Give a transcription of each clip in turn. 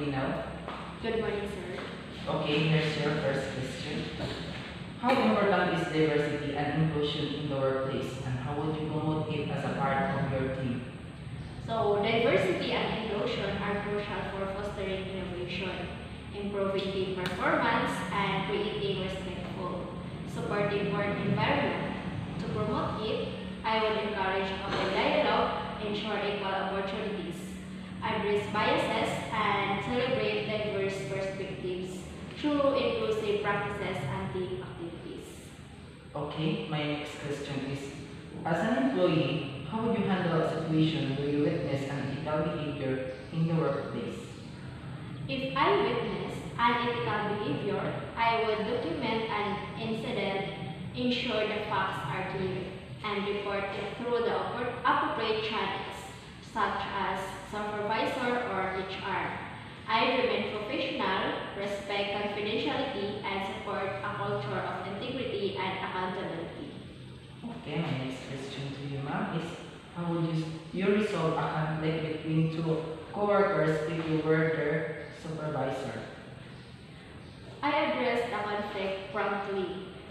me now. Good morning, sir. Okay, here's your first question. How important is diversity and inclusion in the workplace, and how would you promote it as a part of your team? So, diversity and inclusion are crucial for fostering innovation, improving team performance, and creating respectful, supportive work environment. To promote it, I would encourage open dialogue, ensure equal opportunities, address biases, and celebrate diverse perspectives through inclusive practices and team activities. Okay, my next question is, as an employee, how would you handle a situation where you witness unethical behavior in the workplace? If I witness unethical behavior, I would document an incident, ensure the facts are clear, and report it through the appropriate channels, such as supervisor or HR. I remain professional, respect confidentiality, and support a culture of integrity and accountability. Okay, my next question to you, ma'am, is how would you resolve a conflict between two coworkers if you were their supervisor? I addressed the conflict promptly,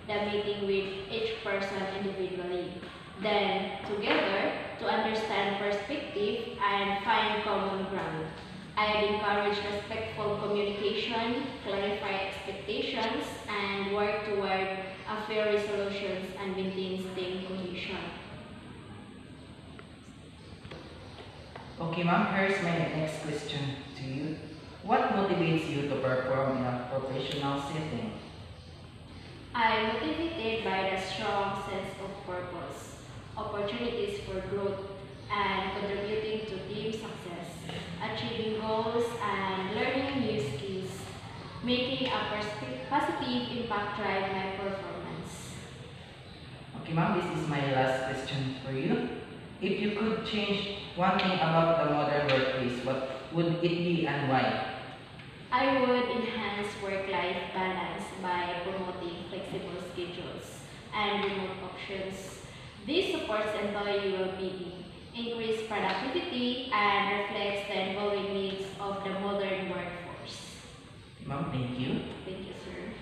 the meeting with each person individually. Then, together, to understand perspective and find common ground. I encourage respectful communication, clarify expectations, and work toward a fair resolutions and maintain team cohesion. Okay, ma'am, here's my next question to you. What motivates you to perform in a professional setting? I am motivated by the strong sense of purpose, opportunities for growth, and contributing to team success, achieving goals and learning new skills, making a positive impact drive my performance. Okay, ma'am, this is my last question for you. If you could change one thing about the modern workplace, what would it be and why? I would enhance work-life balance by promoting flexible schedules and remote options. This supports employee well-being, increase productivity, and reflects the evolving needs of the modern workforce. Ma'am, thank you. Thank you, sir.